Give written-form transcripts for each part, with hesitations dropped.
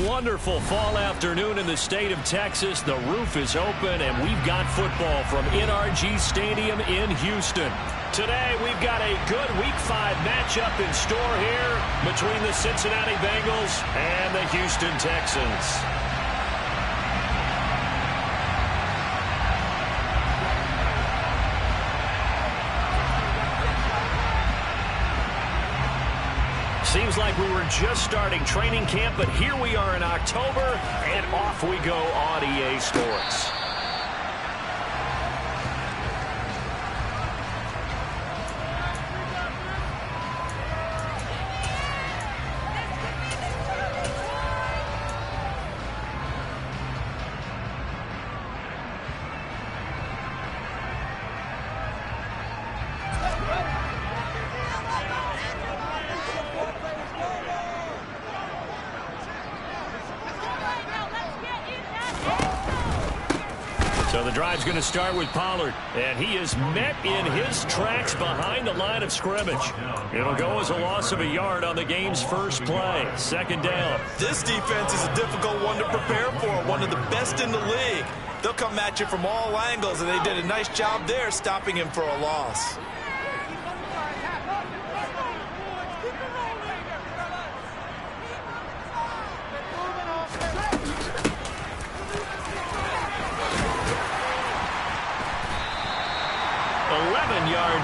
wonderful fall afternoon in the state of Texas. The roof is open, and we've got football from NRG Stadium in Houston. Today, we've got a good Week 5 matchup in store here between the Cincinnati Bengals and the Houston Texans. Seems like we were just starting training camp, but here we are in October, and off we go on EA Sports. So the drive's going to start with Pollard, and he is met in his tracks behind the line of scrimmage. It'll go as a loss of a yard on the game's first play. Second down. This defense is a difficult one to prepare for, one of the best in the league. They'll come at you from all angles, and they did a nice job there stopping him for a loss.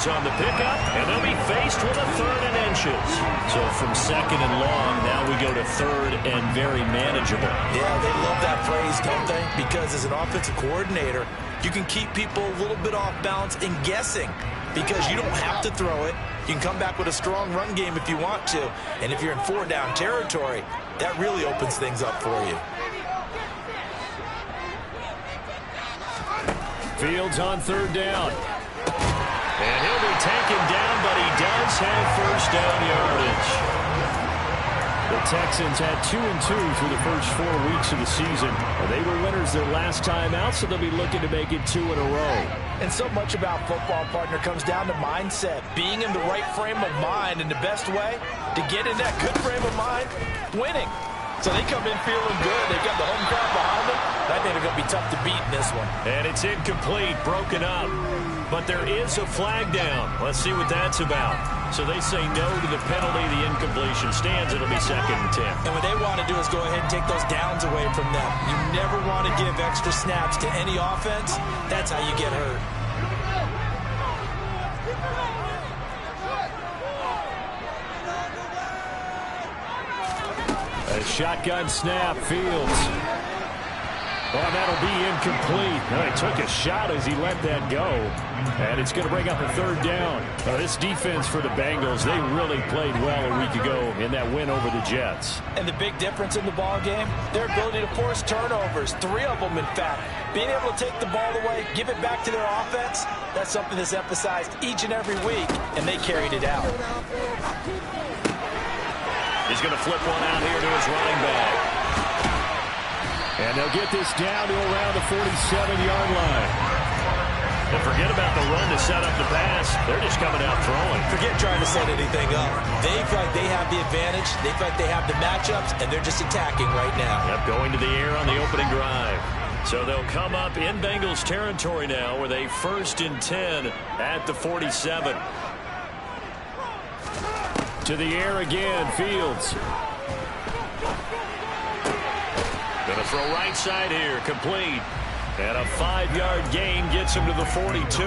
On the pickup, and they'll be faced with a 3rd and inches. So from 2nd and long, now we go to 3rd and very manageable. Yeah, they love that phrase, don't they? Because as an offensive coordinator, you can keep people a little bit off balance and guessing because you don't have to throw it. You can come back with a strong run game if you want to. And if you're in 4-down territory, that really opens things up for you. Fields on 3rd down. And he'll be taken down, but he does have first down yardage. The Texans had 2-2 through the first 4 weeks of the season. They were winners their last time out, so they'll be looking to make it 2 in a row. And so much about football, partner, comes down to mindset. Being in the right frame of mind, and the best way to get in that good frame of mind, winning. So they come in feeling good. They've got the home crowd behind them. I think they're going to be tough to beat in this one. And it's incomplete, broken up. But there is a flag down. Let's see what that's about. So they say no to the penalty. The incompletion stands. It'll be 2nd and 10. And what they want to do is go ahead and take those downs away from them. You never want to give extra snaps to any offense. That's how you get hurt. A shotgun snap, Fields. Oh, that'll be incomplete. No, he took a shot as he let that go. And it's going to bring up a 3rd down. This defense for the Bengals, they really played well a week ago in that win over the Jets. And the big difference in the ball game, their ability to force turnovers, 3 of them, in fact. Being able to take the ball away, give it back to their offense, that's something that's emphasized each and every week, and they carried it out. He's going to flip one out here to his running back. And they'll get this down to around the 47-yard line. And forget about the run to set up the pass. They're just coming out throwing. Forget trying to set anything up. They feel like they have the advantage. They feel like they have the matchups, and they're just attacking right now. Yep, going to the air on the opening drive. So they'll come up in Bengals territory now with a 1st and 10 at the 47. To the air again, Fields. Going to throw right side here, complete. And a 5-yard gain gets him to the 42.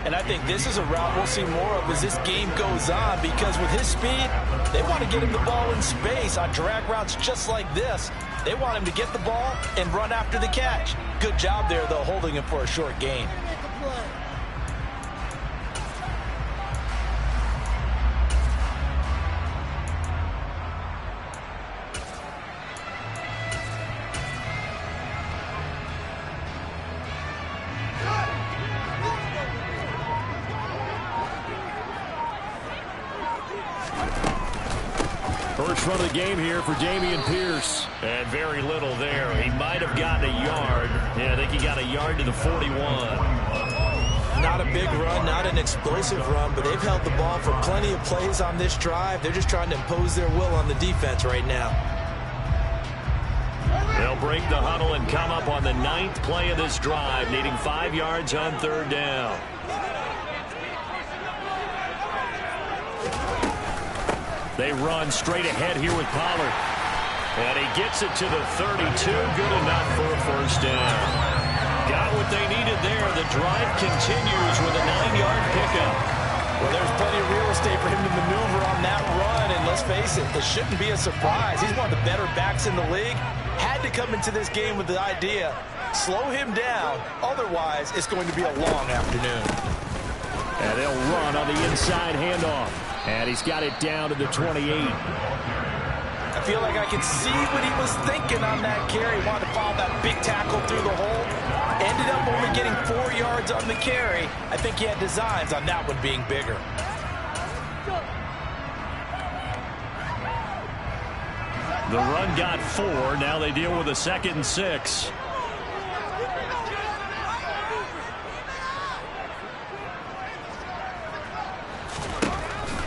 And I think this is a route we'll see more of as this game goes on, because with his speed, they want to get him the ball in space on drag routes just like this. They want him to get the ball and run after the catch. Good job there, though, holding him for a short gain. First run of the game here for Dameon Pierce. And very little there. He might have gotten a yard. Yeah, I think he got a yard to the 41. Not a big run, not an explosive run, but they've held the ball for plenty of plays on this drive. They're just trying to impose their will on the defense right now. They'll break the huddle and come up on the 9th play of this drive, needing 5 yards on 3rd down. They run straight ahead here with Pollard. And he gets it to the 32. Good enough for a 1st down. Got what they needed there. The drive continues with a 9-yard pickup. Well, there's plenty of real estate for him to maneuver on that run. And let's face it, it shouldn't be a surprise. He's one of the better backs in the league. Had to come into this game with the idea, slow him down. Otherwise, it's going to be a long afternoon. And they'll run on the inside handoff. And he's got it down to the 28. I feel like I can see what he was thinking on that carry. Wanted to follow that big tackle through the hole. Ended up only getting 4 yards on the carry. I think he had designs on that one being bigger. The run got 4. Now they deal with a 2nd and 6.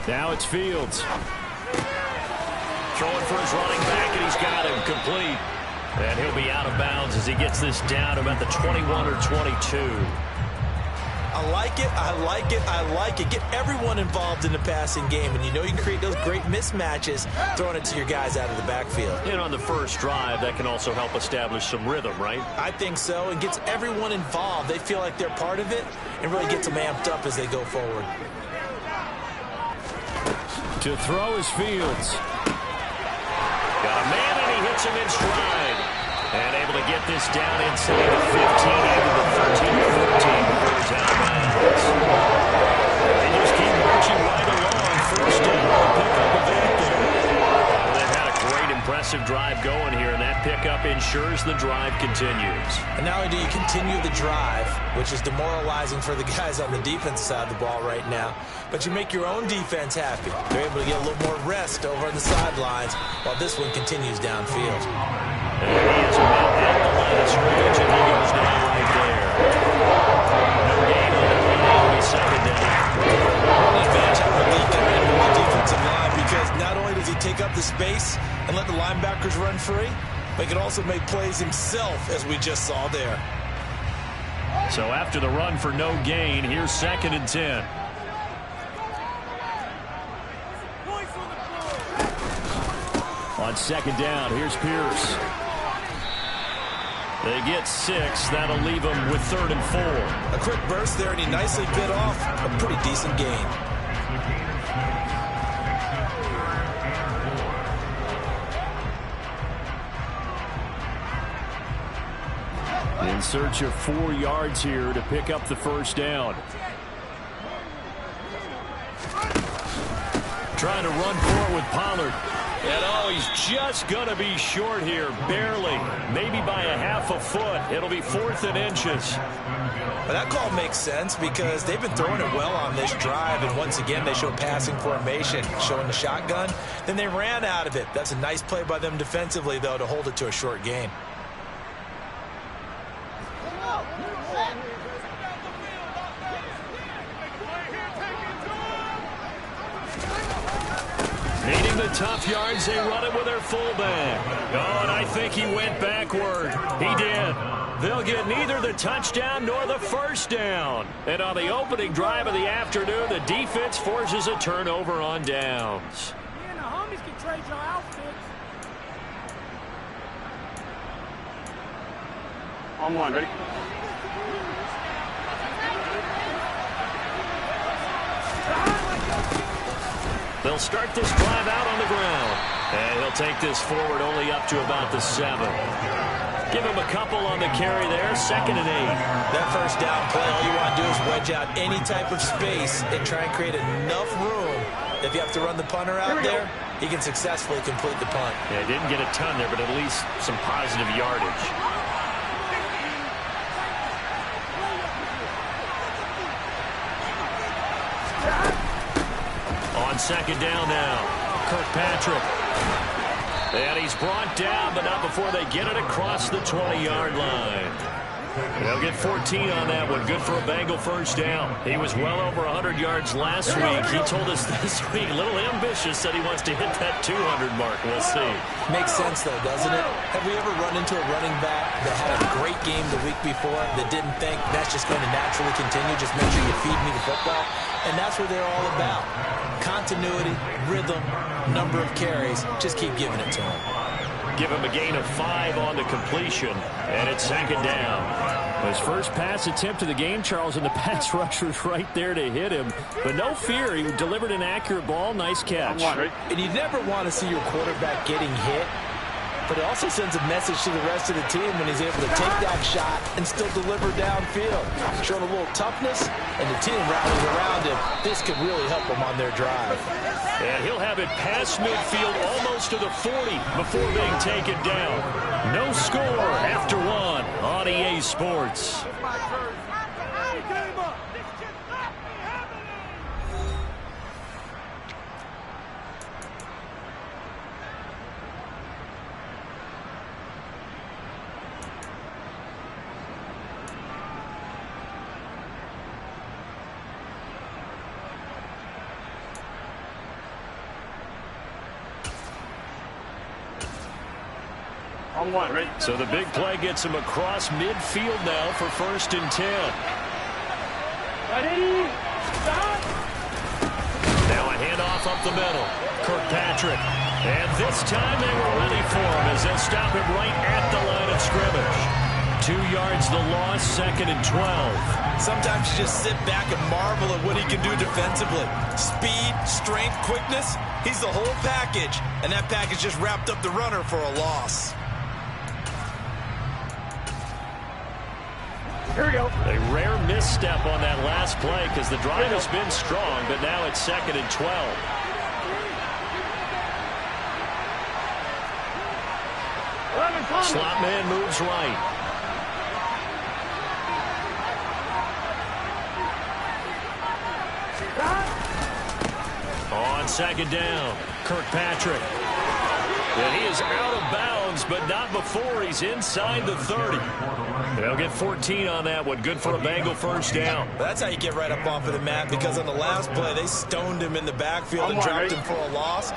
Now it's Fields. Throwing for his running back, and he's got him complete. And he'll be out of bounds as he gets this down to about the 21 or 22. I like it, I like it, I like it. Get everyone involved in the passing game, and you know you can create those great mismatches throwing it to your guys out of the backfield. And on the first drive, that can also help establish some rhythm, right? I think so, and gets everyone involved. They feel like they're part of it, and really gets them amped up as they go forward. To throw is Fields. Got a man, and he hits him in stride. And able to get this down inside the 15 into the 13-14 before he's out of bounds. They just keep marching right along. 1st down, pick up a back there. Well, they've had a great, impressive drive going here, and that pickup ensures the drive continues. And not only do you continue the drive, which is demoralizing for the guys on the defense side of the ball right now, but you make your own defense happy. They're able to get a little more rest over on the sidelines while this one continues downfield. And he is met at the line of scrimmage, and he goes down right there. No gain on the play. It'll be 2nd down. One advantage I believe that on the defensive line, because not only does he take up the space and let the linebackers run free, but he can also make plays himself, as we just saw there. So after the run for no gain, here's 2nd and 10. On 2nd down, here's Pierce. They get 6. That'll leave them with 3rd and 4. A quick burst there, and he nicely bit off a pretty decent gain. In search of 4 yards here to pick up the 1st down. Trying to run for it with Pollard. And oh, he's just going to be short here, barely. Maybe by a half a foot. It'll be 4th and inches. Well, that call makes sense because they've been throwing it well on this drive, and once again they show passing formation, showing the shotgun. Then they ran out of it. That's a nice play by them defensively, though, to hold it to a short gain. Needing the tough yards, they run it with their fullback. Oh, and I think he went backward. He did. They'll get neither the touchdown nor the 1st down. And on the opening drive of the afternoon, the defense forces a turnover on downs. Me and the homies can trade your outfits. On 1, ready? They'll start this drive out on the ground. And he'll take this forward only up to about the 7. Give him a couple on the carry there. 2nd and 8. That 1st down play, all you want to do is wedge out any type of space and try and create enough room. If you have to run the punter out there, he can successfully complete the punt. Yeah, didn't get a ton there, but at least some positive yardage. On 2nd down now, Kirkpatrick. And he's brought down, but not before they get it across the 20-yard line. They'll get 14 on that one. Good for a Bengal first down. He was well over 100 yards last week. He told us this week, a little ambitious, said he wants to hit that 200 mark. We'll see. Makes sense, though, doesn't it? Have we ever run into a running back that had a great game the week before that didn't think that's just going to naturally continue? Just make sure you feed me the football. And that's what they're all about. Continuity, rhythm, number of carries. Just keep giving it to him. Give him a gain of 5 on the completion, and it's second down. His first pass attempt of the game, Charles, and the pass rusher's right there to hit him. But no fear, he delivered an accurate ball. Nice catch. And you never want to see your quarterback getting hit, but it also sends a message to the rest of the team when he's able to take that shot and still deliver downfield. Showing a little toughness, and the team rallies around him. This could really help them on their drive. And he'll have it past midfield almost to the 40 before being taken down. No score after 1 on EA Sports. So the big play gets him across midfield now for 1st and 10. Now a handoff up the middle. Kirkpatrick. And this time they were ready for him as they'll stop him right at the line of scrimmage. 2 yards the loss, 2nd and 12. Sometimes you just sit back and marvel at what he can do defensively. Speed, strength, quickness. He's the whole package. And that package just wrapped up the runner for a loss. Here we go. A rare misstep on that last play because the drive has been strong, but now it's 2nd and 12. Slot man moves right. On 2nd down, Kirkpatrick. And he is out of bounds, but not before he's inside the 30. They'll get 14 on that one. Good for a Bengal first down. That's how you get right up off of the mat, because on the last play, they stoned him in the backfield and dropped him for a loss.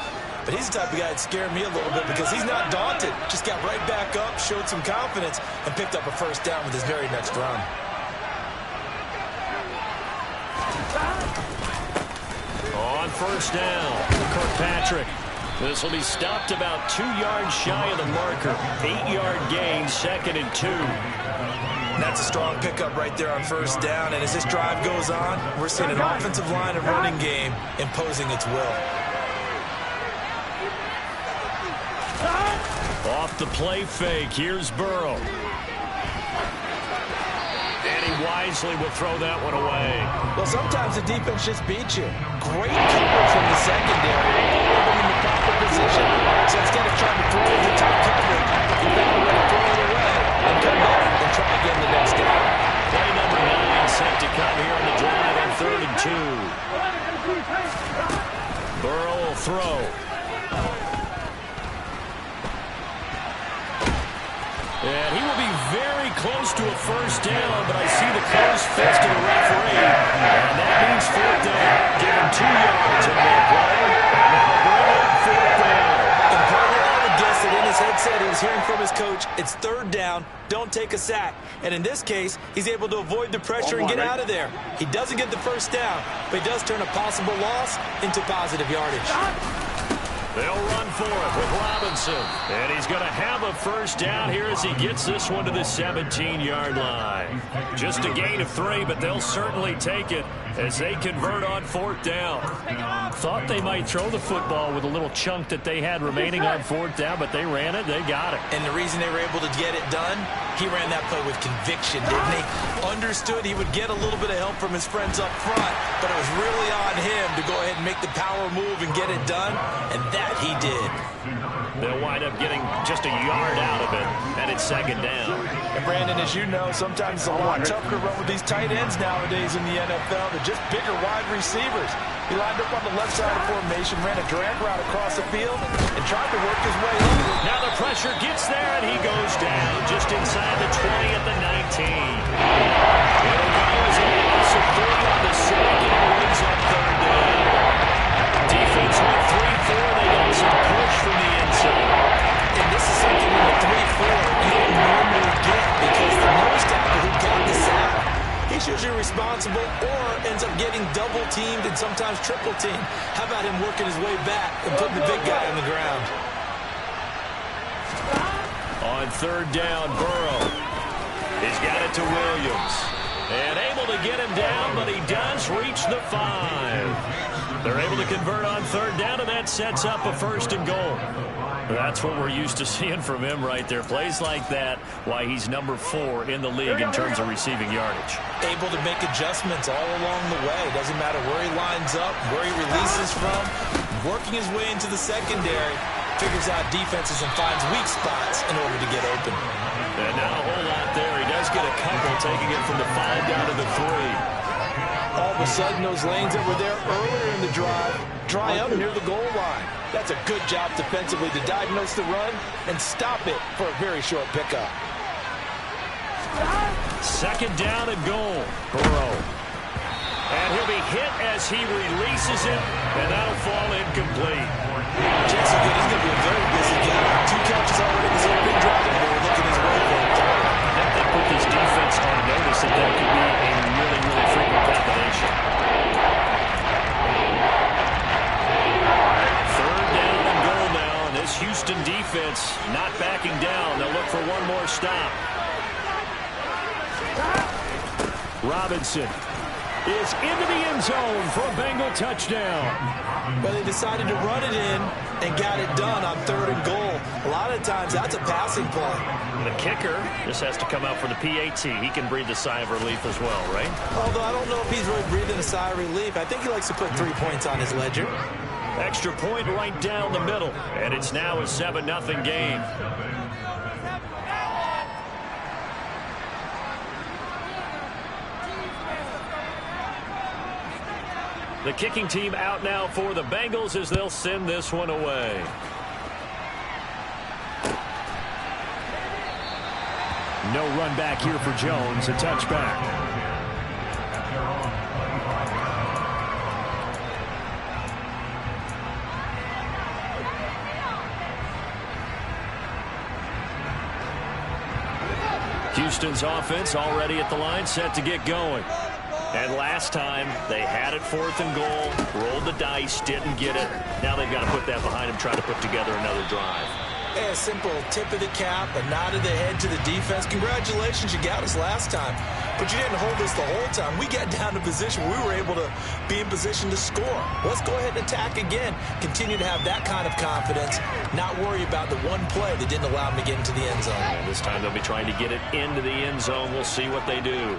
But he's the type of guy that scared me a little bit because he's not daunted. Just got right back up, showed some confidence, and picked up a first down with his very next run. On 1st down, Kirkpatrick. This will be stopped about 2 yards shy of the marker. 8-yard gain, 2nd and 2. That's a strong pickup right there on 1st down. And as this drive goes on, we're seeing an offensive line and running game imposing its will. Off the play fake, here's Burrow. And he wisely will throw that one away. Well, sometimes the defense just beats you. Great coverage from the secondary. Put him in the proper position. So instead of trying to throw over the top coverage, he found a way to throw it away and come back and try again the next down. Play number 9 set to come here on the drive on 3rd and 2. Burrow will throw. And he will be very close to a first down, but I see the closed fist of the referee. And that means 4th down. Give him 2 yards on that play. And bring up 4th down. And probably I would guess that in his headset he was hearing from his coach, it's 3rd down, don't take a sack. And in this case, he's able to avoid the pressure and get out of there. He doesn't get the first down, but he does turn a possible loss into positive yardage. They'll run for it with Robinson. And he's going to have a first down here as he gets this one to the 17-yard line. Just a gain of 3, but they'll certainly take it as they convert on 4th down. Thought they might throw the football with a little chunk that they had remaining on 4th down, but they ran it, they got it. And the reason they were able to get it done, he ran that play with conviction, didn't he? Understood he would get a little bit of help from his friends up front, but it was really on him to go ahead and make the power move and get it done, and that he did. They'll wind up getting just a yard out of it, and it's 2nd down. And Brandon, as you know, sometimes it's a lot tougher to run with these tight ends nowadays in the NFL. They're just bigger wide receivers. He lined up on the left side of formation, ran a drag route across the field, and tried to work his way up. Now the pressure rusher gets there, and he goes down just inside the 20 at the 19. It'll go as a loss of 3 on the sack, and it brings up third down. Defense went 3-4. They got some push from the inside. And this is something in the 3-4 you don't normally get because the nose tackle who got the sack, he's usually responsible or ends up getting double-teamed and sometimes triple-teamed. How about him working his way back and putting the big guy on the ground? On third down, Burrow. He's got it to Williams. And able to get him down, but he does reach the 5. They're able to convert on third down, and that sets up a 1st and goal. That's what we're used to seeing from him right there. Plays like that, why he's number 4 in the league in terms of receiving yardage. Able to make adjustments all along the way. Doesn't matter where he lines up, where he releases from. Working his way into the secondary, figures out defenses and finds weak spots in order to get open. And not a whole lot there. He does get a couple, taking it from the 5 down to the 3. All of a sudden, those lanes that were there earlier in the drive dry up near the goal line. That's a good job defensively to diagnose the run and stop it for a very short pickup. 2nd down and goal. Burrow. And he'll be hit as he releases it, and that'll fall incomplete. Jason Good is going to be a very busy guy. 2 catches already in this opening drive, and we're looking his way for a third. That put this defense on notice that that could be a really, really frequent combination. 3rd down and goal now, and this Houston defense not backing down. They'll look for one more stop. Robinson is into the end zone for a Bengal touchdown. But they decided to run it in and got it done on 3rd and goal. A lot of times, that's a passing play. The kicker just has to come out for the PAT. He can breathe a sigh of relief as well, right? Although I don't know if he's really breathing a sigh of relief. I think he likes to put 3 points on his ledger. Extra point right down the middle. And it's now a 7-0 game. The kicking team out now for the Bengals as they'll send this one away. No run back here for Jones. A touchback. Houston's offense already at the line, set to get going. And last time, they had it 4th and goal, rolled the dice, didn't get it. Now they've got to put that behind them, try to put together another drive. Hey, a simple tip of the cap, a nod of the head to the defense. Congratulations, you got us last time. But you didn't hold us the whole time. We got down to position. We were able to be in position to score. Let's go ahead and attack again. Continue to have that kind of confidence. Not worry about the one play that didn't allow them to get into the end zone. And this time they'll be trying to get it into the end zone. We'll see what they do.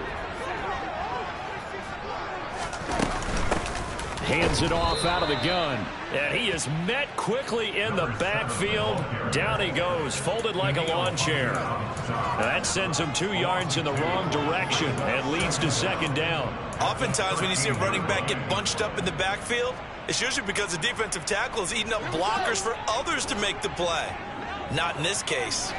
Hands it off out of the gun. And he is met quickly in the backfield. Down he goes, folded like a lawn chair. Now that sends him 2 yards in the wrong direction and leads to 2nd down. Oftentimes when you see a running back get bunched up in the backfield, it's usually because the defensive tackle is eating up blockers for others to make the play. Not in this case.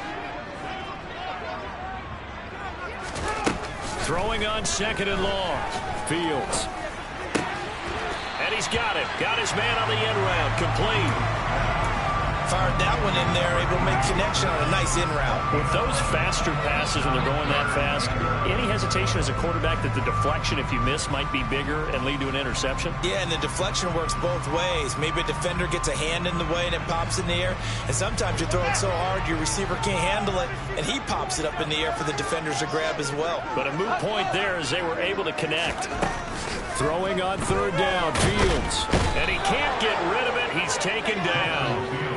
Throwing on 2nd and long. Fields. And he's got it. Got his man on the end route. Complete. Fired that one in there, able to make connection on a nice in route. With those faster passes when they're going that fast, any hesitation as a quarterback that the deflection, if you miss, might be bigger and lead to an interception? Yeah, and the deflection works both ways. Maybe a defender gets a hand in the way and it pops in the air. And sometimes you throw it so hard your receiver can't handle it, and he pops it up in the air for the defenders to grab as well. But a moot point there as they were able to connect. Throwing on 3rd down, Fields. And he can't get rid of it. He's taken down.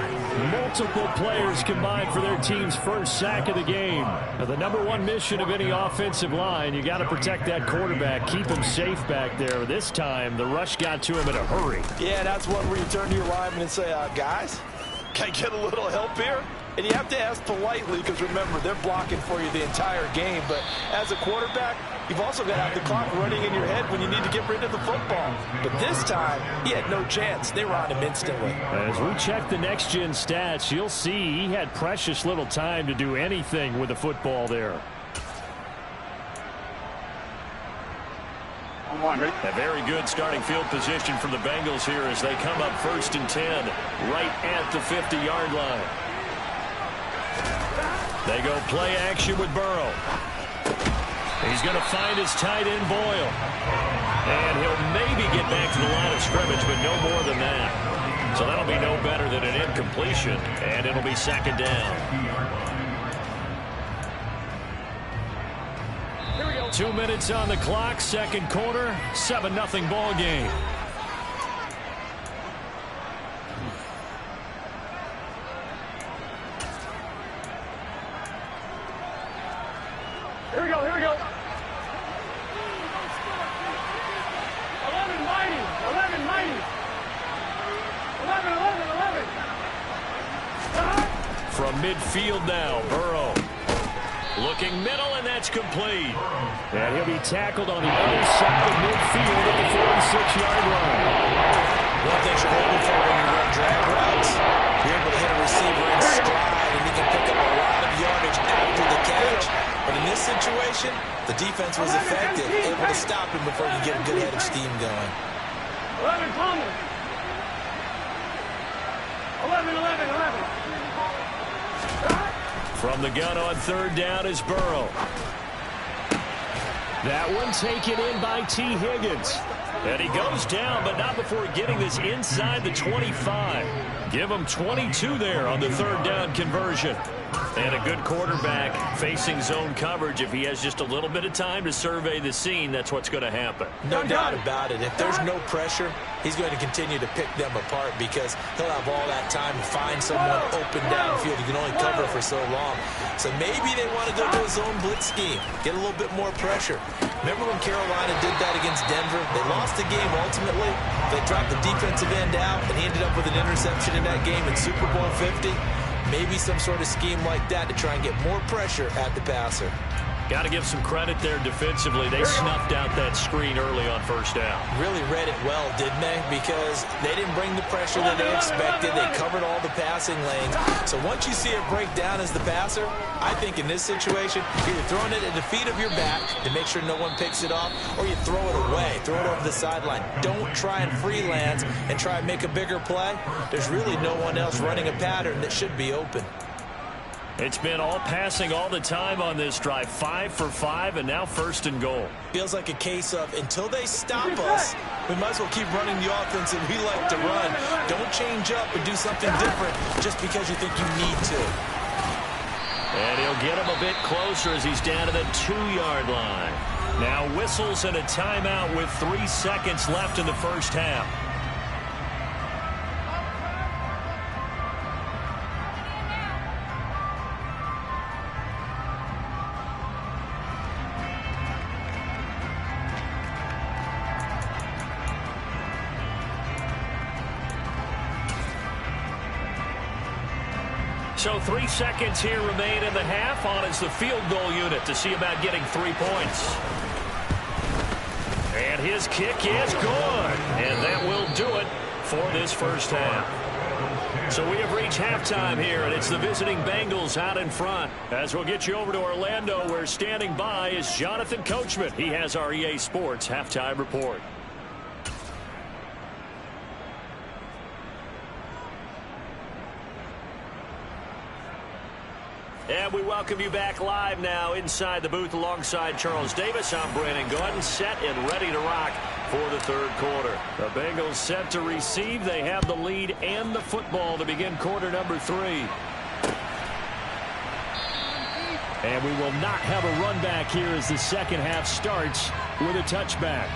Multiple players combined for their team's first sack of the game. Now, the #1 mission of any offensive line, you got to protect that quarterback, keep him safe back there. This time, the rush got to him in a hurry. Yeah, that's one where you turn to your lineman and say, guys, can I get a little help here? And you have to ask politely because, remember, they're blocking for you the entire game. But as a quarterback, you've also got to have the clock running in your head when you need to get rid of the football. But this time, he had no chance. They were on him instantly. As we check the next-gen stats, you'll see he had precious little time to do anything with the football there. A very good starting field position for the Bengals here as they come up 1st and 10 right at the 50-yard line. They go play action with Burrow. He's going to find his tight end Boyle. And he'll maybe get back to the line of scrimmage, but no more than that. So that'll be no better than an incompletion, and it'll be 2nd down. 2 minutes on the clock, 2nd quarter, 7-0 ball game. Here we go, here we go. 11 mighty, 11 mighty. 11, 11, 11. From midfield now, Burrow. Looking middle, and that's complete. And he'll be tackled on the other side of midfield at the 46-yard line. One thing you're hoping for when you run drag routes, you're able to hit a receiver in stride, and you can pick up a lot of yardage after the catch. But in this situation, the defense was effective, able to stop him before he could get a good head of steam going. 11, Palmer. 11, 11, 11. From the gun on 3rd down is Burrow. That one taken in by T. Higgins. And he goes down, but not before getting this inside the 25. Give him 22 there on the 3rd down conversion. And a good quarterback facing zone coverage. If he has just a little bit of time to survey the scene, that's what's going to happen. No doubt about it. If there's no pressure, he's going to continue to pick them apart because he'll have all that time to find someone open downfield. He can only cover for so long. So maybe they want to go to a zone blitz scheme, get a little bit more pressure. Remember when Carolina did that against Denver? They lost the game ultimately. They dropped the defensive end out, and he ended up with an interception in that game in Super Bowl 50. Maybe some sort of scheme like that to try and get more pressure at the passer. Got to give some credit there defensively. They snuffed out that screen early on 1st down. Really read it well, didn't they? Because they didn't bring the pressure that they expected. They covered all the passing lanes. So once you see it break down as the passer, I think in this situation, you're either throwing it at the feet of your back to make sure no one picks it off, or you throw it away, throw it over the sideline. Don't try and freelance and try and make a bigger play. There's really no one else running a pattern that should be open. It's been all passing all the time on this drive. 5 for 5, and now 1st and goal. Feels like a case of until they stop us, we might as well keep running the offense that we like to run. Don't change up and do something different just because you think you need to. And he'll get him a bit closer as he's down to the 2-yard line. Now whistles and a timeout with 3 seconds left in the 1st half. So 3 seconds here remain in the half. On is the field goal unit to see about getting 3 points. And his kick is good. And that will do it for this 1st half. So we have reached halftime here, and it's the visiting Bengals out in front. As we'll get you over to Orlando, where standing by is Jonathan Coachman. He has our EA Sports halftime report. And we welcome you back live now inside the booth alongside Charles Davis. I'm Brandon Gordon, set and ready to rock for the 3rd quarter. The Bengals set to receive. They have the lead and the football to begin quarter number 3. And we will not have a run back here as the 2nd half starts with a touchback.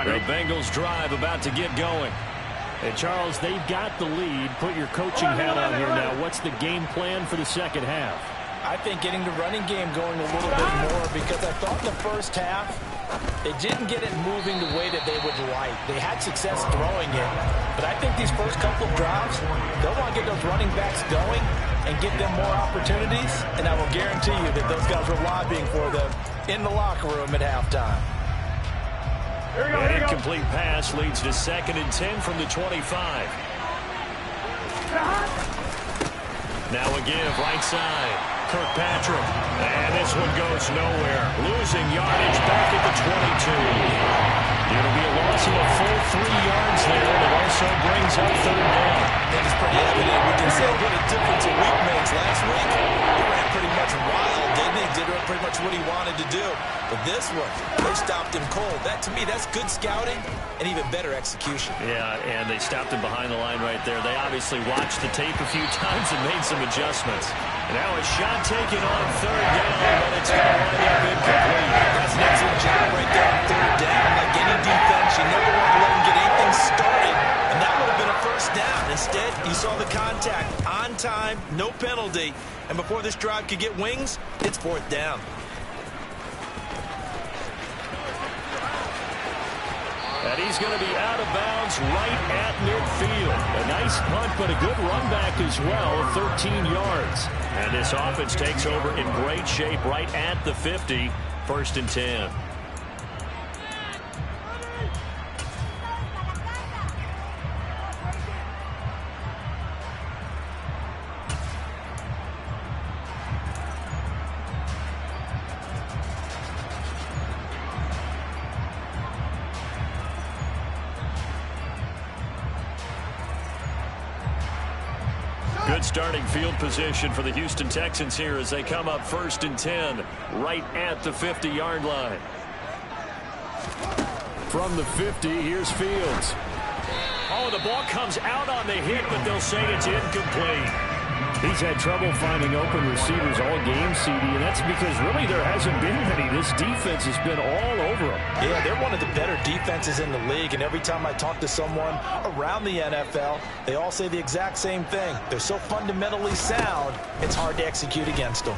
The Bengals drive about to get going. And Charles, they've got the lead. Put your coaching hat on here now. What's the game plan for the second half? I think getting the running game going a little bit more, because I thought in the first half they didn't get it moving the way that they would like. They had success throwing it, but I think these first couple of drives, they'll want to get those running backs going and give them more opportunities, and I will guarantee you that those guys were lobbying for them in the locker room at halftime. An incomplete pass leads to 2nd and 10 from the 25. Now a give, right side. Kirkpatrick. And this one goes nowhere. Losing yardage back at the 22. It'll be a loss of a full 3 yards there, and it also brings up 3rd down. I think it's pretty evident. We can say what a difference a week makes. Last week, he ran pretty much wild, didn't he? Did pretty much what he wanted to do. But this one, they stopped him cold. That, to me, that's good scouting and even better execution. Yeah, and they stopped him behind the line right there. They obviously watched the tape a few times and made some adjustments. Now a shot taken on 3rd down, but it's going to wind up incomplete. That's an excellent job right there on 3rd down. Like any defense, you never want to let them get anything started, and that would have been a 1st down. Instead, you saw the contact on time, no penalty, and before this drive could get wings, it's 4th down. And he's going to be out of bounds right at midfield. A nice punt, but a good run back as well, 13 yards. And this offense takes over in great shape right at the 50, 1st and 10. Good starting field position for the Houston Texans here as they come up 1st and 10 right at the 50-yard line. From the 50, here's Fields. Oh, the ball comes out on the hit, but they'll say it's incomplete. He's had trouble finding open receivers all game, CD, and that's because really there hasn't been many. This defense has been all over them. Yeah, they're one of the better defenses in the league, and every time I talk to someone around the NFL, they all say the exact same thing. They're so fundamentally sound, it's hard to execute against them.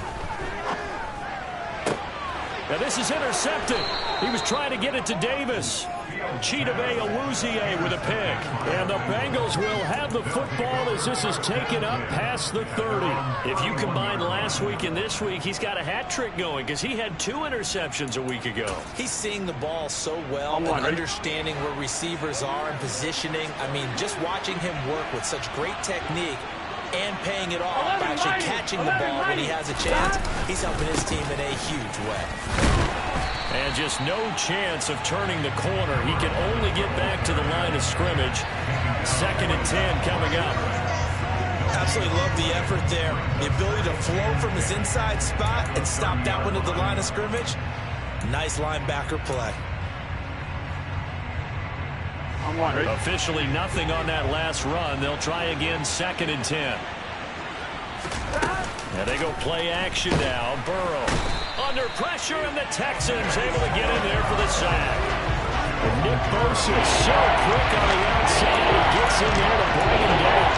Now this is intercepted. He was trying to get it to Davis. Chidobe Awuzie with a pick. And the Bengals will have the football as this is taken up past the 30. If you combine last week and this week, he's got a hat trick going because he had 2 interceptions a week ago. He's seeing the ball so well and understanding where receivers are and positioning. I mean, just watching him work with such great technique and paying it off by actually catching the ball when he has a chance, he's helping his team in a huge way. And just no chance of turning the corner. He can only get back to the line of scrimmage. 2nd and 10 coming up. Absolutely love the effort there. The ability to flow from his inside spot and stop that one at the line of scrimmage. Nice linebacker play. Officially nothing on that last run. They'll try again 2nd and 10. And they go play action now. Burrow under pressure, and the Texans able to get in there for the sack. And Nick Bosa is so quick on the outside. He gets in there to bring him down.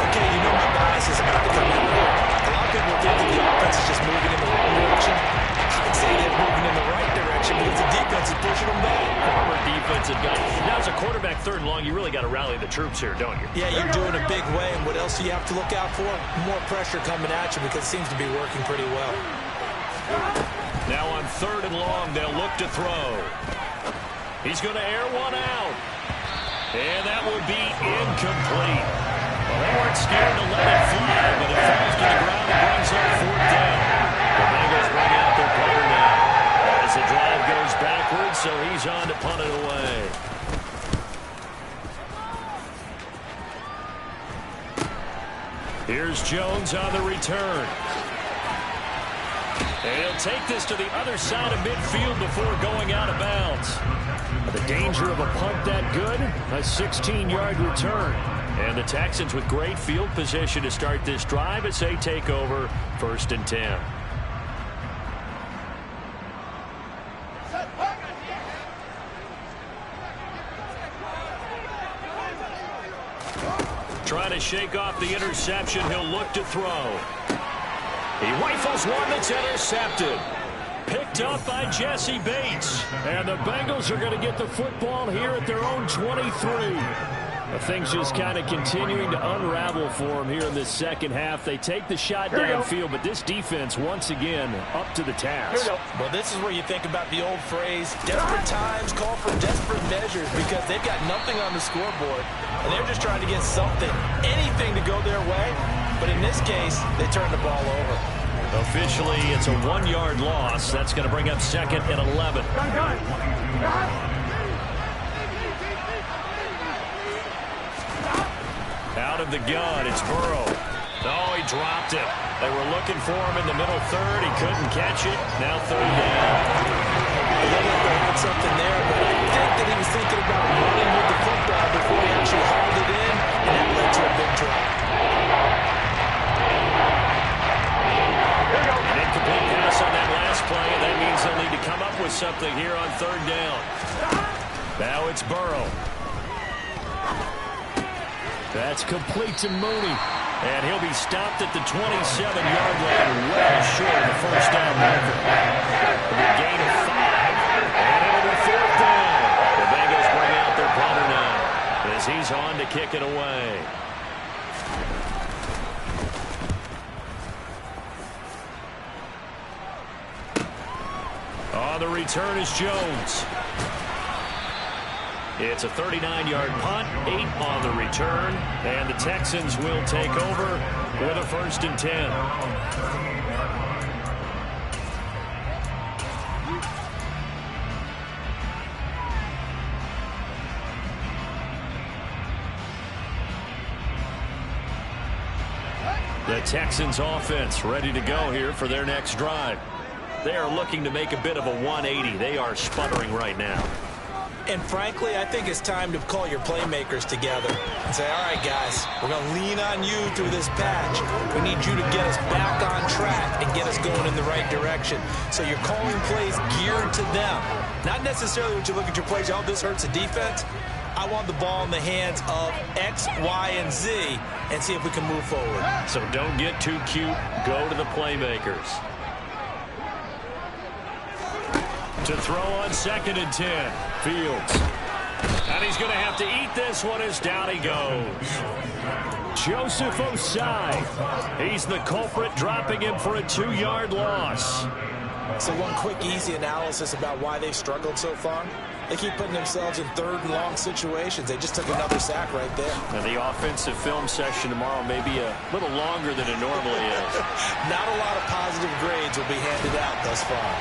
Okay, you know my bias is about to come in here. A lot of people think that the offense is just moving in the wrong direction. I'd say they're moving in the right direction because the defense is pushing them back. Former defensive guy. Now, as a quarterback 3rd and long, you really got to rally the troops here, don't you? Yeah, you're doing a big way, and what else do you have to look out for? More pressure coming at you because it seems to be working pretty well. Now on 3rd and long, they'll look to throw. He's going to air one out. And that would be incomplete. Well, they weren't scared to let it fly, but it falls to the ground and brings up 4th down. The Bengals bring out their player now. As the drive goes backwards, so he's on to punt it away. Here's Jones on the return. And he'll take this to the other side of midfield before going out of bounds. The danger of a punt that good, a 16-yard return. And the Texans with great field position to start this drive as they take over 1st and 10. shake off the interception. He'll look to throw. He rifles one that's intercepted. Picked up by Jesse Bates. And the Bengals are going to get the football here at their own 23. Things just kind of continuing to unravel for them here in this second half. They take the shot downfield, but this defense, once again, up to the task. Well, this is where you think about the old phrase, desperate times call for desperate measures, because they've got nothing on the scoreboard, and they're just trying to get something, anything to go their way. But in this case, they turn the ball over. Officially, it's a 1-yard loss. That's going to bring up 2nd and 11. Out of the gun, it's Burrow. Oh, he dropped it. They were looking for him in the middle third. He couldn't catch it. Now 3rd down. I don't know if they had something there, but I think that he was thinking about running with the football before he actually hauled it in, and that led to a big drop. An incomplete pass on that last play, and that means they'll need to come up with something here on 3rd down. Now it's Burrow. That's complete to Mooney. And he'll be stopped at the 27-yard line, well short of the first down marker. A gain of 5. And it'll be 4th down. The Bengals bring out their punter now as he's on to kick it away. On the return is Jones. It's a 39-yard punt, 8 on the return, and the Texans will take over with a 1st and 10. The Texans offense ready to go here for their next drive. They are looking to make a bit of a 180. They are sputtering right now. And frankly, I think it's time to call your playmakers together and say, all right, guys, we're going to lean on you through this patch. We need you to get us back on track and get us going in the right direction. So you're calling plays geared to them. Not necessarily when you look at your plays, oh, this hurts the defense. I want the ball in the hands of X, Y, and Z and see if we can move forward. So don't get too cute. Go to the playmakers. To throw on 2nd and 10. Fields. And he's going to have to eat this one as down he goes. Joseph Osai. He's the culprit, dropping him for a 2-yard loss. So one quick, easy analysis about why they've struggled so far. They keep putting themselves in 3rd and long situations. They just took another sack right there. And the offensive film session tomorrow may be a little longer than it normally is. Not a lot of positive grades will be handed out thus far.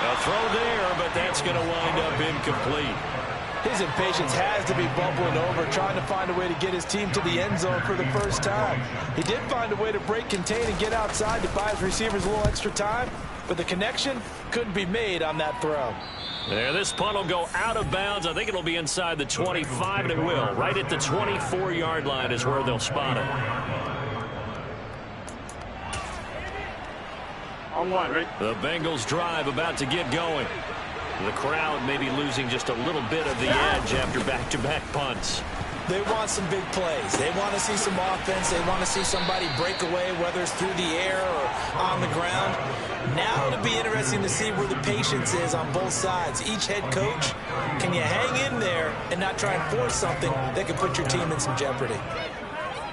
A throw there, but that's going to wind up incomplete. His impatience has to be bubbling over, trying to find a way to get his team to the end zone for the first time. He did find a way to break, contain, and get outside to buy his receivers a little extra time, but the connection couldn't be made on that throw. There, this punt will go out of bounds. I think it'll be inside the 25, and it will. Right at the 24-yard line is where they'll spot it. On 1, right? The Bengals drive about to get going. The crowd may be losing just a little bit of the edge after back-to-back punts. They want some big plays. They want to see some offense. They want to see somebody break away, whether it's through the air or on the ground. Now it'll be interesting to see where the patience is on both sides. Each head coach, can you hang in there and not try and force something that could put your team in some jeopardy?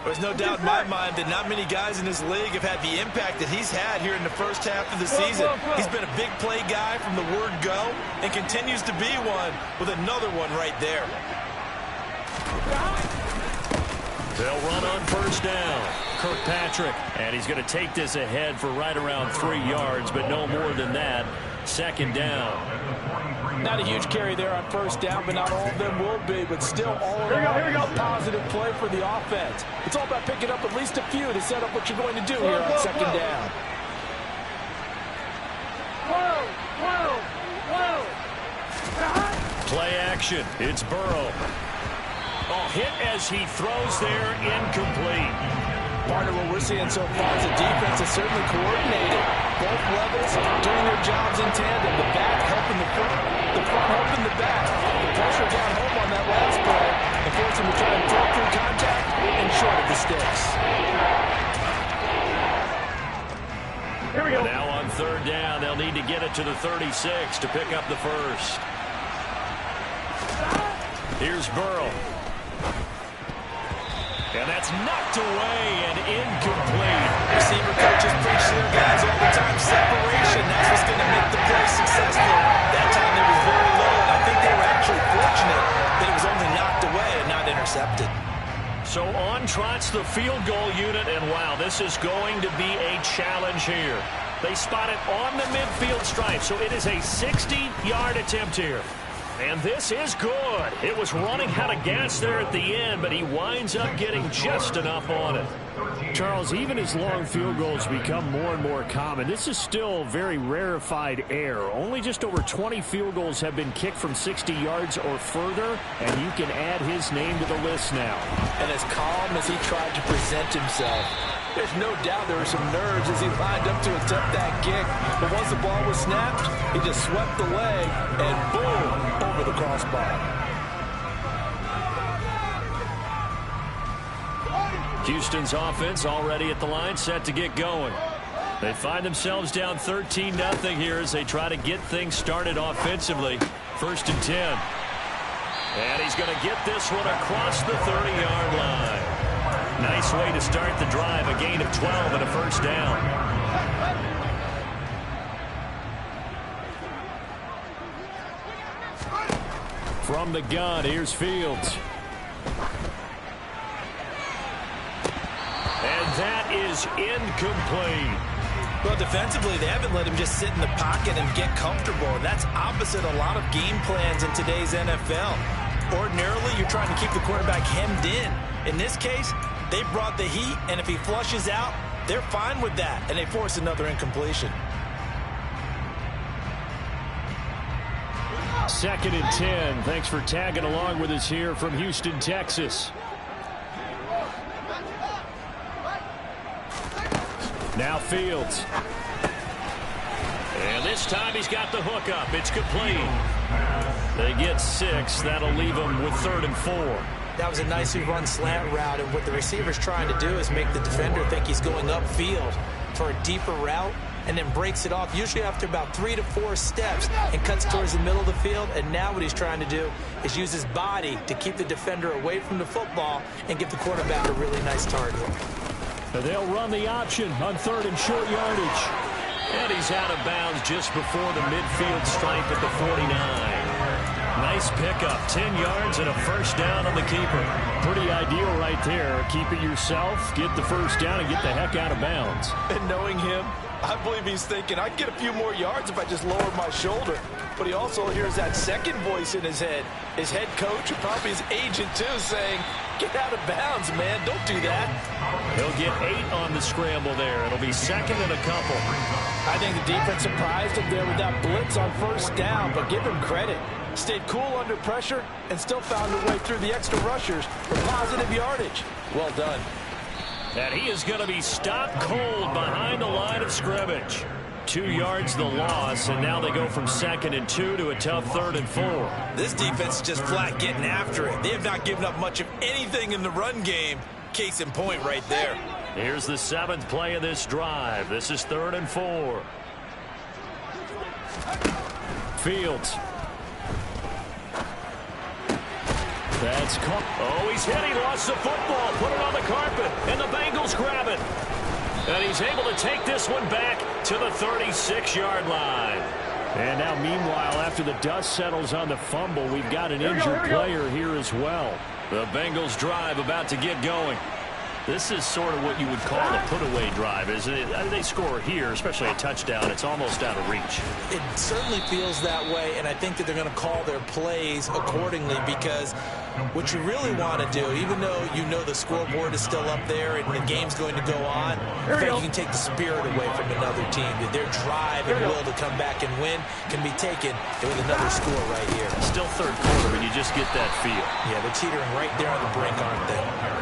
There's no doubt in my mind that not many guys in this league have had the impact that he's had here in the first half of the season. He's been a big play guy from the word go and continues to be one with another one right there. They'll run on 1st down. Kirkpatrick, and he's going to take this ahead for right around 3 yards, but no more than that. 2nd down. Not a huge carry there on 1st down, but not all of them will be, but still all in all, a positive play for the offense. It's all about picking up at least a few to set up what you're going to do here on 2nd down. Play action. It's Burrow. Oh, hit as he throws there, incomplete. Partner, what we're seeing so far is the defense is certainly coordinated. Both levels doing their jobs in tandem. The back helping the front helping the back. The pressure got home on that last play and forced him to try and throw through contact and short of the sticks. Here we go. Now on third down, they'll need to get it to the 36 to pick up the first. Here's Burrow. And that's knocked away and incomplete. Receiver coaches preach to their guys all the time. Separation, that's what's going to make the play successful. That time there was very little, and I think they were actually fortunate that it was only knocked away and not intercepted. So on trots the field goal unit, and wow, this is going to be a challenge here. They spot it on the midfield stripe, so it is a 60-yard attempt here. And this is good. It was running out of gas there at the end, but he winds up getting just enough on it. Charles, even as long field goals become more and more common, this is still very rarefied air. Only just over 20 field goals have been kicked from 60 yards or further, and you can add his name to the list now. And as calm as he tried to present himself, there's no doubt there were some nerves as he lined up to attempt that kick. But once the ball was snapped, he just swept the leg and boom, over the crossbar. Houston's offense already at the line, set to get going. They find themselves down 13-0 here as they try to get things started offensively. 1st and 10. And he's going to get this one across the 30-yard line. Nice way to start the drive, a gain of 12 and a first down. From the gun, here's Fields. And that is incomplete. Well, defensively, they haven't let him just sit in the pocket and get comfortable. And that's opposite a lot of game plans in today's NFL. Ordinarily, you're trying to keep the quarterback hemmed in. In this case, they brought the heat, and if he flushes out, they're fine with that, and they force another incompletion. 2nd and 10. Thanks for tagging along with us here from Houston, Texas. Now Fields. And this time he's got the hook up. It's complete. They get 6. That'll leave them with 3rd and 4. That was a nicely run slant route, and what the receiver's trying to do is make the defender think he's going upfield for a deeper route and then breaks it off, usually after about 3 to 4 steps, and cuts towards the middle of the field. And now what he's trying to do is use his body to keep the defender away from the football and give the quarterback a really nice target. They'll run the option on 3rd and short yardage. And he's out of bounds just before the midfield stripe at the 49. Nice pickup, 10 yards and a first down on the keeper. Pretty ideal right there. Keep it yourself, get the first down, and get the heck out of bounds. And knowing him, I believe he's thinking, I'd get a few more yards if I just lowered my shoulder. But he also hears that second voice in his head. His head coach, and probably his agent too, saying, get out of bounds, man. Don't do that. He'll get 8 on the scramble there. It'll be 2nd and a couple. I think the defense surprised him there with that blitz on first down, but give him credit. Stayed cool under pressure and still found a way through the extra rushers for positive yardage. Well done. And he is going to be stopped cold behind the line of scrimmage. 2 yards the loss, and now they go from 2nd and 2 to a tough 3rd and 4. This defense is just flat getting after it. They have not given up much of anything in the run game. Case in point right there. Here's the 7th play of this drive. This is 3rd and 4. Fields. That's caught. Oh, he's hit. He lost the football. Put it on the carpet. And the Bengals grab it. And he's able to take this one back to the 36-yard line. And now, meanwhile, after the dust settles on the fumble, we've got an injured player here as well. The Bengals drive about to get going. This is sort of what you would call a put-away drive, isn't it? They score here, especially a touchdown. It's almost out of reach. It certainly feels that way, and I think that they're going to call their plays accordingly, because what you really want to do, even though you know the scoreboard is still up there and the game's going to go on, I think you can take the spirit away from another team. Their drive and will to come back and win can be taken with another score right here. Still third quarter, but you just get that feel. Yeah, they're teetering right there on the brink, aren't they?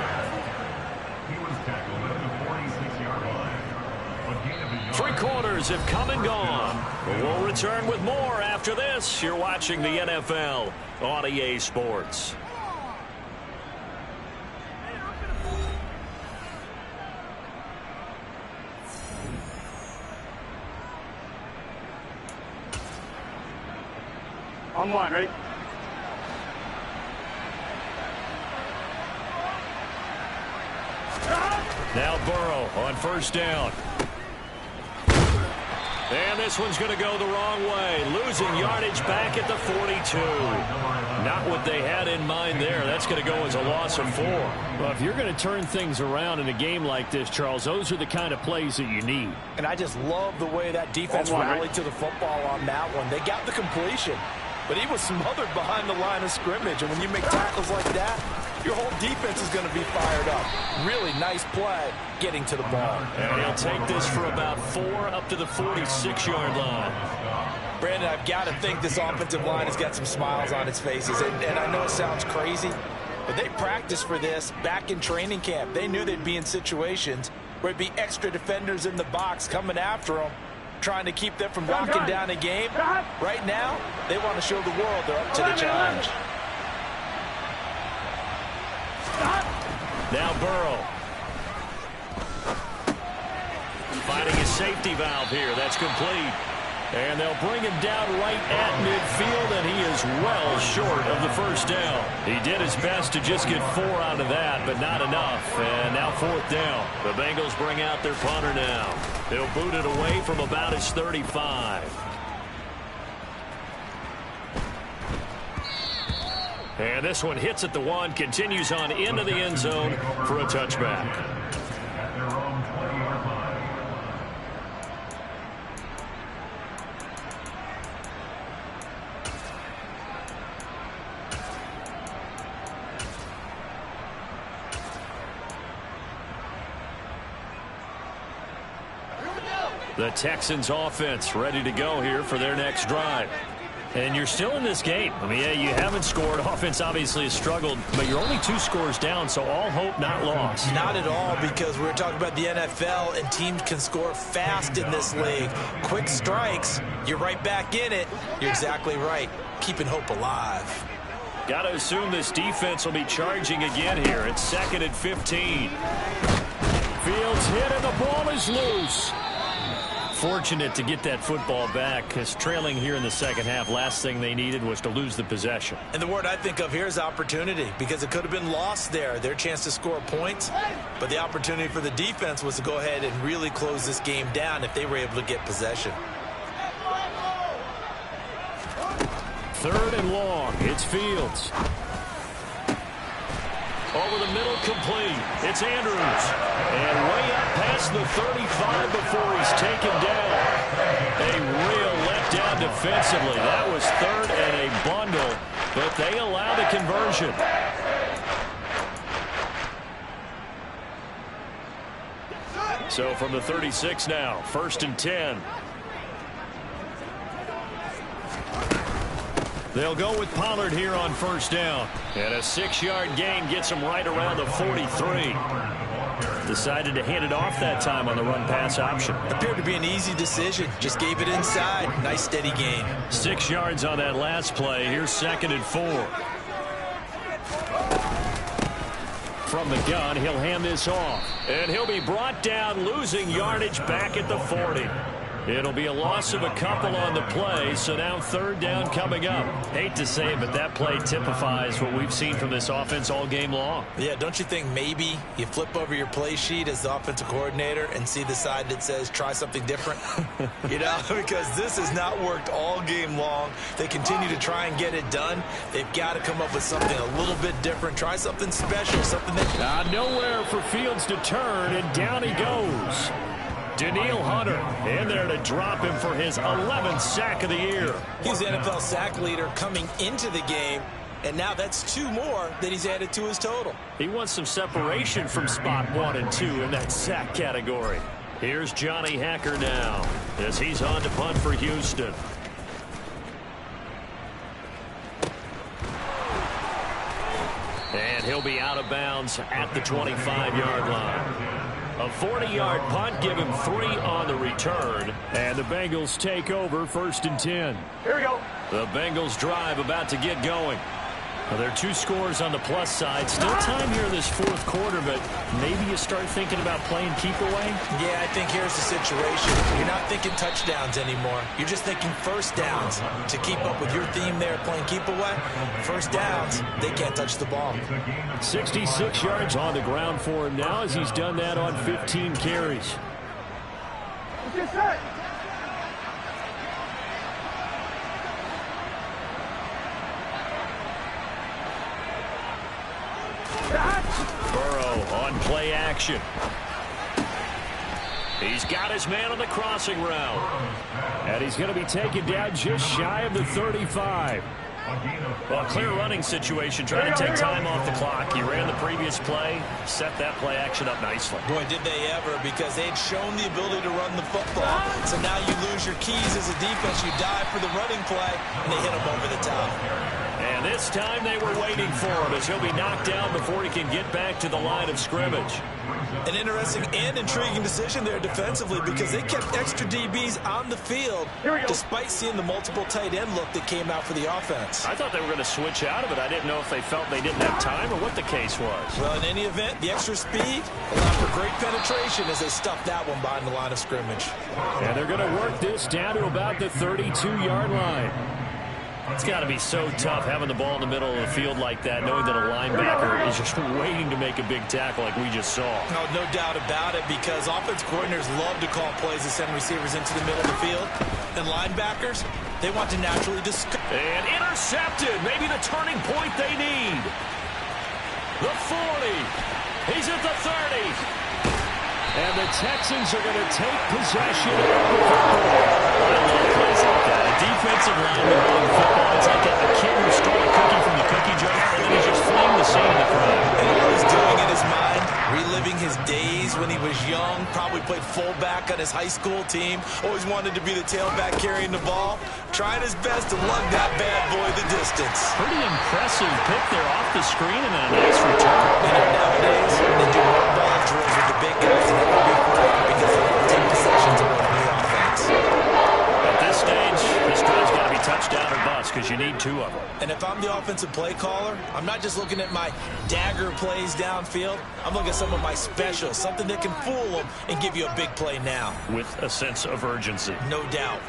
Three quarters have come and gone. We'll return with more after this. You're watching the NFL on EA Sports. On line, ready? Now Burrow on first down. And this one's going to go the wrong way. Losing yardage back at the 42. Not what they had in mind there. That's going to go as a loss of 4. Well, if you're going to turn things around in a game like this, Charles, those are the kind of plays that you need. And I just love the way that defense rallied to the football on that one. They got the completion, but he was smothered behind the line of scrimmage. And when you make tackles like that, your whole defense is going to be fired up. Really nice play getting to the ball. And he'll take this for about 4 up to the 46-yard line. Brandon, I've got to think this offensive line has got some smiles on its faces. And I know it sounds crazy, but they practiced for this back in training camp. They knew they'd be in situations where it'd be extra defenders in the box coming after them, trying to keep them from knocking down a game. Right now, they want to show the world they're up to the challenge. Now Burrow. Finding his safety valve here. That's complete. And they'll bring him down right at midfield, and he is well short of the first down. He did his best to just get 4 out of that, but not enough. And now 4th down. The Bengals bring out their punter now. They'll boot it away from about his 35. And this one hits at the 1, continues on into the end zone for a touchback. The Texans offense ready to go here for their next drive. And you're still in this game. I mean, yeah, you haven't scored. Offense obviously has struggled, but you're only 2 scores down, so all hope not lost. Not at all, because we're talking about the NFL, and teams can score fast in this league. Quick strikes, you're right back in it. You're exactly right. Keeping hope alive. Got to assume this defense will be charging again here. It's 2nd and 15. Fields hit, and the ball is loose. Fortunate to get that football back, because trailing here in the second half, last thing they needed was to lose the possession. And the word I think of here is opportunity, because it could have been lost there, their chance to score points. But the opportunity for the defense was to go ahead and really close this game down if they were able to get possession. 3rd and long. It's Fields. Over the middle, complete. It's Andrews. And way up past the 35 before he's taken down. A real letdown defensively. That was 3rd and a bundle, but they allowed a conversion. So from the 36 now, 1st and 10. They'll go with Pollard here on first down. And a 6-yard gain gets him right around the 43. Decided to hand it off that time on the run-pass option. Appeared to be an easy decision. Just gave it inside. Nice steady gain. 6 yards on that last play. Here's 2nd and 4. From the gun, he'll hand this off. And he'll be brought down, losing yardage back at the 40. It'll be a loss of a couple on the play, so now 3rd down coming up. Hate to say it, but that play typifies what we've seen from this offense all game long. Yeah, don't you think maybe you flip over your play sheet as the offensive coordinator and see the side that says try something different? You know, because this has not worked all game long. They continue to try and get it done. They've got to come up with something a little bit different. Try something special, something that... Nowhere for Fields to turn, and down he goes. Danielle Hunter in there to drop him for his 11th sack of the year. He's the NFL sack leader coming into the game, and now that's 2 more that he's added to his total. He wants some separation from spot 1 and 2 in that sack category. Here's Johnny Hacker now as he's on to punt for Houston. And he'll be out of bounds at the 25-yard line. A 40-yard punt, give him 3 on the return. And the Bengals take over 1st and 10. Here we go. The Bengals drive about to get going. Well, there are 2 scores on the plus side. Still time here in this fourth quarter, but maybe you start thinking about playing keep away? Yeah, I think here's the situation. You're not thinking touchdowns anymore. You're just thinking first downs. To keep up with your theme there, playing keep away, first downs, they can't touch the ball. 66 yards on the ground for him now as he's done that on 15 carries. Get set. Burrow on play action. He's got his man on the crossing route. And he's going to be taken down just shy of the 35. Well, clear running situation, trying to take time off the clock. He ran the previous play, set that play action up nicely. Boy, did they ever, because they had shown the ability to run the football. So now you lose your keys as a defense. You dive for the running play, and they hit him over the top. And this time they were waiting for him as he'll be knocked down before he can get back to the line of scrimmage. An interesting and intriguing decision there defensively, because they kept extra DBs on the field despite seeing the multiple tight end look that came out for the offense. I thought they were going to switch out of it. I didn't know if they felt they didn't have time or what the case was. Well, in any event, the extra speed allowed for great penetration as they stuffed that one behind the line of scrimmage. And they're going to work this down to about the 32-yard line. It's got to be so tough having the ball in the middle of the field like that, knowing that a linebacker is just waiting to make a big tackle like we just saw. No doubt about it, because offense coordinators love to call plays that send receivers into the middle of the field. And linebackers, they want to naturally discover. And intercepted. Maybe the turning point they need. The 40. He's at the 30. And the Texans are going to take possession of the football. I love plays like that. A defensive lineman running football. It's like a kid who stole a cookie from the cookie jar, and then he's just fleeing the scene of the crime. And all he's doing in his mind, reliving his days when he was young, probably played fullback on his high school team, always wanted to be the tailback carrying the ball, trying his best to lug that bad boy the distance. Pretty impressive pick there off the screen and a nice return. You know, nowadays, they do more ball drills with the big guys than ever before because they don't take possessions away from the offense. At this stage, this drive's got to be touchdown or bust because you need 2 of them. And if I'm the offensive play caller, I'm not just looking at my dagger plays downfield. I'm looking at some of my specials, something that can fool them and give you a big play now. With a sense of urgency. No doubt.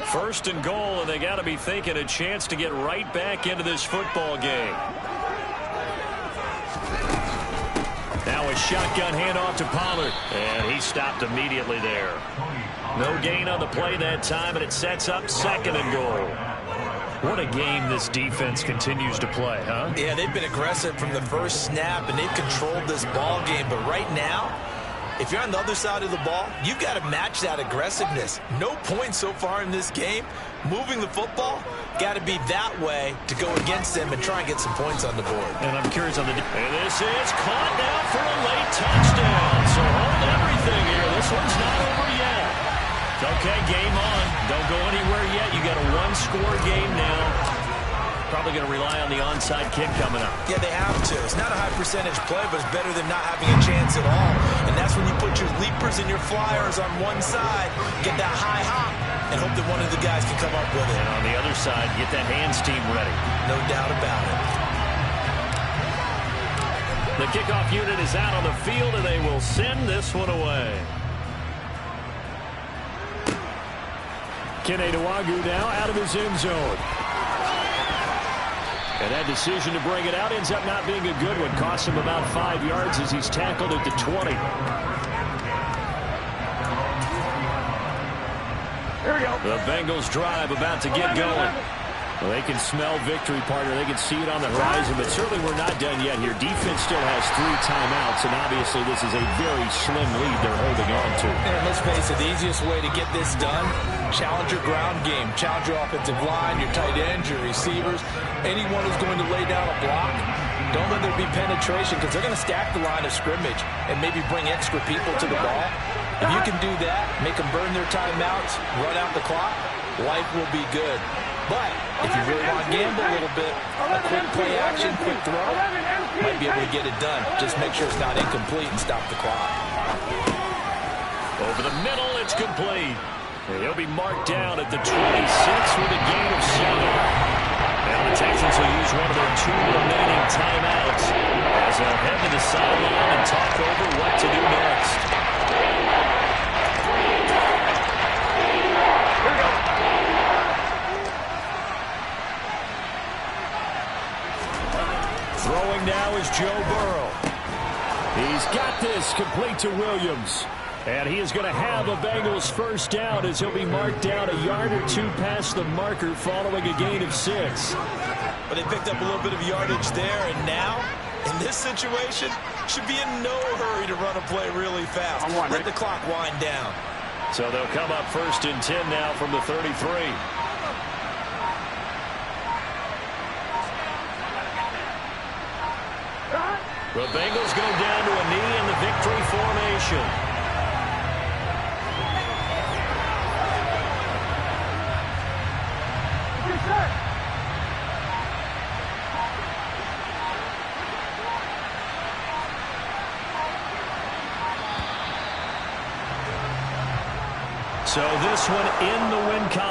First and goal, and they got to be thinking a chance to get right back into this football game. Now a shotgun handoff to Pollard, and he stopped immediately there. No gain on the play that time, and it sets up second and goal. What a game this defense continues to play, huh? Yeah, they've been aggressive from the first snap, and they've controlled this ball game. But right now, if you're on the other side of the ball, you've got to match that aggressiveness. No points so far in this game. Moving the football, got to be that way to go against them and try and get some points on the board. And I'm curious on the... And this is caught now for a late touchdown. So hold everything here. This one's not over yet. Okay, game on. Don't go anywhere yet. You got a 1-score game now. Probably going to rely on the onside kick coming up. Yeah, they have to. It's not a high percentage play, but it's better than not having a chance at all. And that's when you put your leapers and your flyers on one side, get that high hop, and hope that one of the guys can come up with it. And on the other side, get that hands team ready. No doubt about it. The kickoff unit is out on the field, and they will send this one away. Kene Nwangwu now out of his end zone. And that decision to bring it out ends up not being a good one. Costs him about 5 yards as he's tackled at the 20. Here we go. The Bengals drive about to get going. Well, they can smell victory, partner. They can see it on the horizon, but certainly we're not done yet here. Defense still has 3 timeouts, and obviously this is a very slim lead they're holding on to. And let's face it, the easiest way to get this done, challenge your ground game. Challenge your offensive line, your tight ends, your receivers. Anyone who's going to lay down a block, don't let there be penetration because they're going to stack the line of scrimmage and maybe bring extra people to the ball. If you can do that, make them burn their timeouts, run out the clock, life will be good. But if you really want to gamble a little bit, a quick play action, quick throw, might be able to get it done. Just make sure it's not incomplete and stop the clock. Over the middle, it's complete. And he'll be marked down at the 26 with a gain of 7. Now the Texans will use one of their 2 remaining timeouts as they'll head to the sideline and talk over what to do next. Here we go. Throwing now is Joe Burrow. He's got this complete to Williams. And he is going to have a Bengals first down as he'll be marked down a yard or 2 past the marker following a gain of 6. But they picked up a little bit of yardage there, and now, in this situation, should be in no hurry to run a play really fast. Let the clock wind down. So they'll come up 1st and 10 now from the 33. The Bengals go down to a knee in the victory formation. So this one in the win column.